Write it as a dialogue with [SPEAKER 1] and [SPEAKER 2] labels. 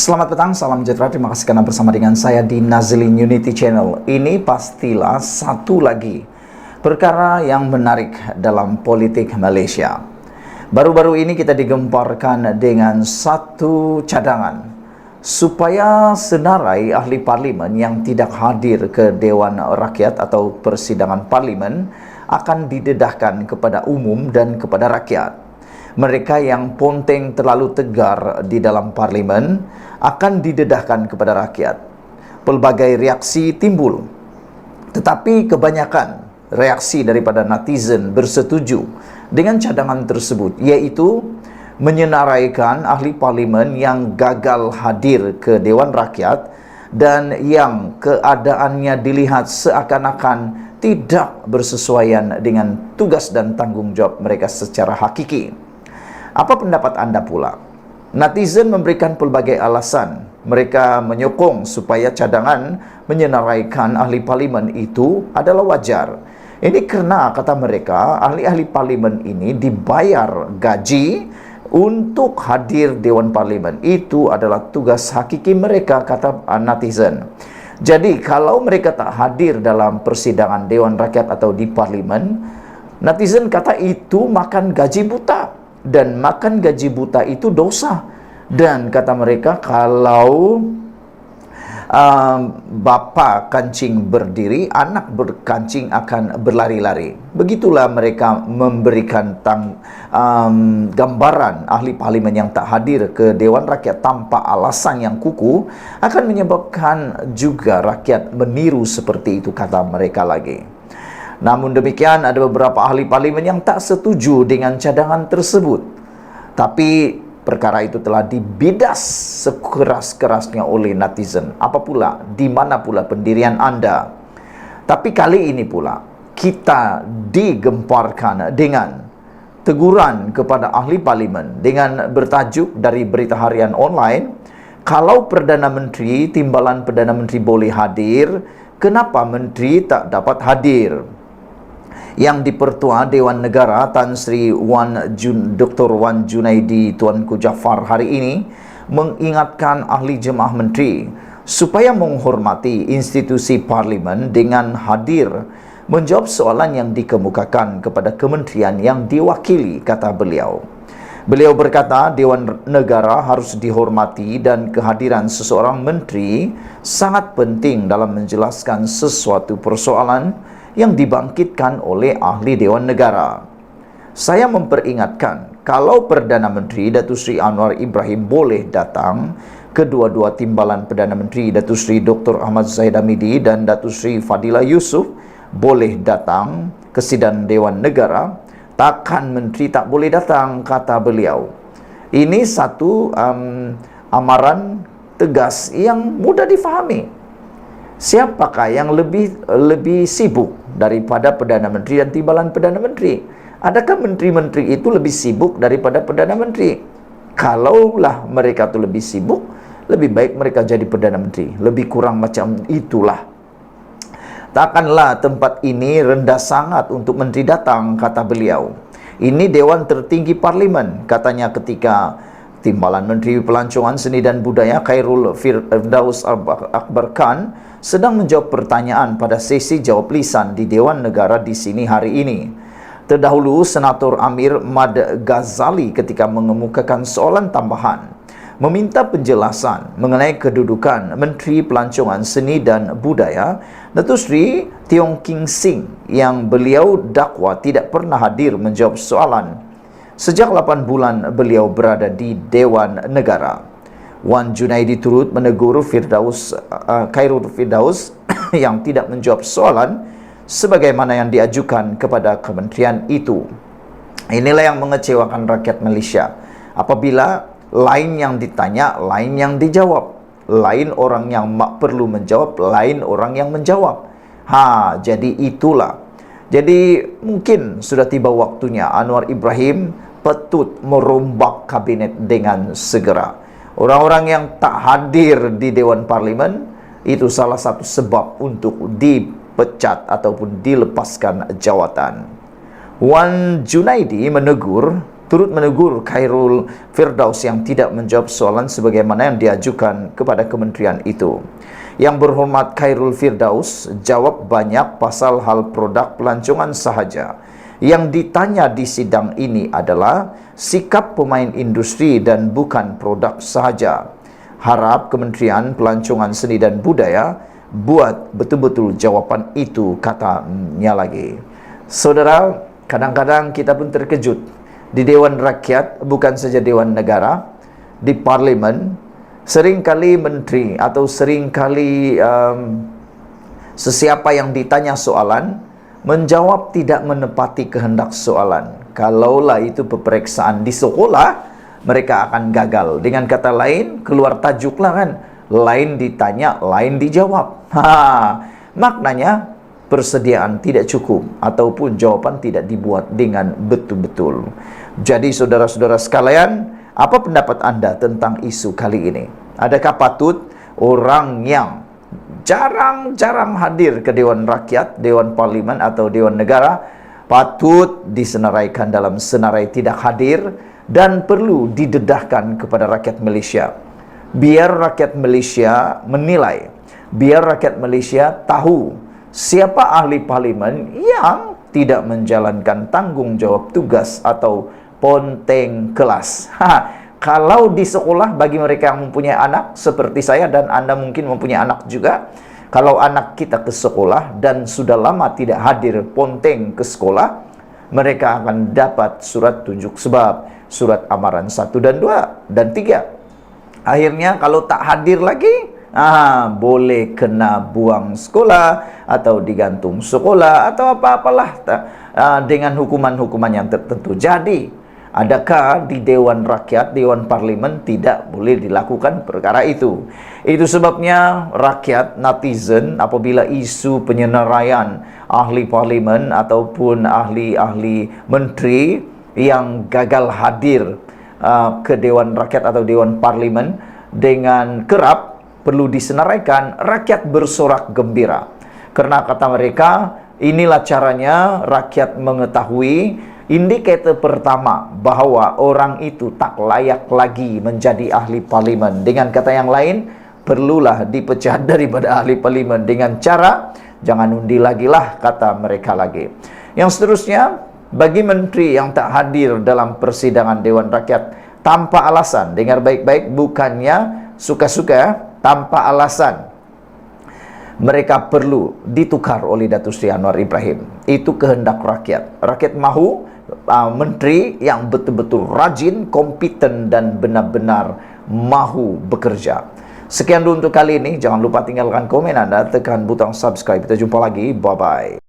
[SPEAKER 1] Selamat petang, salam sejahtera. Terima kasih karena bersama dengan saya di Nazlin Unity Channel. Ini pastilah satu lagi perkara yang menarik dalam politik Malaysia. Baru-baru ini kita digemparkan dengan satu cadangan supaya senarai ahli parlimen yang tidak hadir ke Dewan Rakyat atau persidangan parlimen akan didedahkan kepada umum dan kepada rakyat. Mereka yang ponteng terlalu tegar di dalam parlimen akan didedahkan kepada rakyat. Pelbagai reaksi timbul, tetapi kebanyakan reaksi daripada netizen bersetuju dengan cadangan tersebut, iaitu menyenaraikan ahli parlimen yang gagal hadir ke Dewan Rakyat dan yang keadaannya dilihat seakan-akan tidak bersesuaian dengan tugas dan tanggung jawab mereka secara hakiki. Apa pendapat anda pula? Netizen memberikan pelbagai alasan. Mereka menyokong supaya cadangan menyenaraikan ahli parlimen itu adalah wajar. Ini kerana, kata mereka, ahli-ahli parlimen ini dibayar gaji untuk hadir Dewan Parlimen. Itu adalah tugas hakiki mereka, kata netizen. Jadi, kalau mereka tak hadir dalam persidangan Dewan Rakyat atau di parlimen, netizen kata itu makan gaji buta. Dan makan gaji buta itu dosa. Dan kata mereka, kalau bapa kancing berdiri, anak berkancing akan berlari-lari. Begitulah mereka memberikan gambaran ahli parlimen yang tak hadir ke Dewan Rakyat tanpa alasan yang kukuh akan menyebabkan juga rakyat meniru seperti itu, kata mereka lagi. Namun demikian, ada beberapa ahli parlimen yang tak setuju dengan cadangan tersebut. Tapi perkara itu telah dibidas sekeras-kerasnya oleh netizen. Apa pula, di mana pula pendirian anda? Tapi kali ini pula kita digemparkan dengan teguran kepada ahli parlimen dengan bertajuk dari berita harian online, kalau Perdana Menteri, timbalan Perdana Menteri boleh hadir, kenapa Menteri tak dapat hadir? Yang Dipertua Dewan Negara Tan Sri Dr. Wan Junaidi Tuanku Jaafar hari ini mengingatkan ahli jemaah menteri supaya menghormati institusi parlimen dengan hadir menjawab soalan yang dikemukakan kepada kementerian yang diwakili, kata beliau. Beliau berkata Dewan Negara harus dihormati dan kehadiran seseorang menteri sangat penting dalam menjelaskan sesuatu persoalan yang dibangkitkan oleh ahli Dewan Negara. Saya memperingatkan, kalau Perdana Menteri Datuk Seri Anwar Ibrahim boleh datang, kedua-dua timbalan Perdana Menteri Datuk Seri Dr. Ahmad Zahid Hamidi dan Datuk Seri Fadilah Yusof boleh datang ke sidang Dewan Negara, takkan Menteri tak boleh datang, kata beliau. Ini satu amaran tegas yang mudah difahami. Siapakah yang lebih sibuk daripada Perdana Menteri dan timbalan Perdana Menteri? Adakah menteri-menteri itu lebih sibuk daripada Perdana Menteri? Kalaulah mereka itu lebih sibuk, lebih baik mereka jadi Perdana Menteri. Lebih kurang macam itulah. Takkanlah tempat ini rendah sangat untuk menteri datang, kata beliau. Ini Dewan Tertinggi Parlimen, katanya ketika Timbalan Menteri Pelancongan Seni dan Budaya Khairul Firdaus Akbar Khan sedang menjawab pertanyaan pada sesi jawab lisan di Dewan Negara di sini hari ini. Terdahulu, Senator Amir Mad Ghazali ketika mengemukakan soalan tambahan meminta penjelasan mengenai kedudukan Menteri Pelancongan Seni dan Budaya Datuk Seri Tiong King Sing yang beliau dakwa tidak pernah hadir menjawab soalan sejak 8 bulan beliau berada di Dewan Negara. Wan Junaidi turut menegur Khairul Firdaus yang tidak menjawab soalan sebagaimana yang diajukan kepada kementerian itu. Inilah yang mengecewakan rakyat Malaysia. Apabila lain yang ditanya, lain yang dijawab. Lain orang yang perlu menjawab, lain orang yang menjawab. Jadi itulah. Jadi mungkin sudah tiba waktunya Anwar Ibrahim patut merombak kabinet dengan segera. Orang-orang yang tak hadir di Dewan Parlimen itu salah satu sebab untuk dipecat ataupun dilepaskan jawatan. Wan Junaidi menegur turut menegur Khairul Firdaus yang tidak menjawab soalan sebagaimana yang diajukan kepada kementerian itu. Yang berhormat Khairul Firdaus jawab banyak pasal hal produk pelancongan sahaja. Yang ditanya di sidang ini adalah sikap pemain industri dan bukan produk sahaja. Harap Kementerian Pelancongan Seni dan Budaya buat betul-betul jawapan itu, katanya lagi. Saudara, kadang-kadang kita pun terkejut. Di Dewan Rakyat, bukan saja Dewan Negara, di Parlimen, seringkali menteri atau seringkali sesiapa yang ditanya soalan menjawab tidak menepati kehendak soalan. Kalaulah itu peperiksaan di sekolah, mereka akan gagal. Dengan kata lain, keluar tajuklah kan, lain ditanya, lain dijawab. Maknanya persediaan tidak cukup ataupun jawaban tidak dibuat dengan betul-betul. Jadi saudara-saudara sekalian, apa pendapat Anda tentang isu kali ini? Adakah patut orang yang jarang-jarang hadir ke Dewan Rakyat, Dewan Parlimen atau Dewan Negara patut disenaraikan dalam senarai tidak hadir dan perlu didedahkan kepada rakyat Malaysia? Biar rakyat Malaysia menilai, biar rakyat Malaysia tahu siapa ahli parlimen yang tidak menjalankan tanggung jawab tugas atau ponteng kelas. Kalau di sekolah, bagi mereka yang mempunyai anak seperti saya dan Anda mungkin mempunyai anak juga, kalau anak kita ke sekolah dan sudah lama tidak hadir ponteng ke sekolah, mereka akan dapat surat tunjuk sebab, surat amaran 1 dan 2 dan 3. Akhirnya kalau tak hadir lagi, boleh kena buang sekolah atau digantung sekolah atau apa-apalah dengan hukuman-hukuman yang tertentu. Jadi, adakah di Dewan Rakyat, Dewan Parlimen tidak boleh dilakukan perkara itu? Itu sebabnya rakyat, netizen, apabila isu penyenaraian ahli parlimen ataupun ahli-ahli menteri yang gagal hadir ke Dewan Rakyat atau Dewan Parlimen dengan kerap perlu disenaraikan, rakyat bersorak gembira. Karena kata mereka, inilah caranya rakyat mengetahui indikator pertama bahwa orang itu tak layak lagi menjadi ahli parlimen. Dengan kata yang lain, perlulah dipecat daripada ahli parlimen dengan cara jangan undi lagi lah, kata mereka lagi. Yang seterusnya, bagi menteri yang tak hadir dalam persidangan Dewan Rakyat tanpa alasan, dengar baik-baik, bukannya suka-suka, tanpa alasan, mereka perlu ditukar oleh Datuk Seri Anwar Ibrahim. Itu kehendak rakyat. Rakyat mahu menteri yang betul-betul rajin, kompeten dan benar-benar mahu bekerja. Sekian dulu untuk kali ini. Jangan lupa tinggalkan komen Anda, tekan butang subscribe. Kita jumpa lagi. Bye-bye.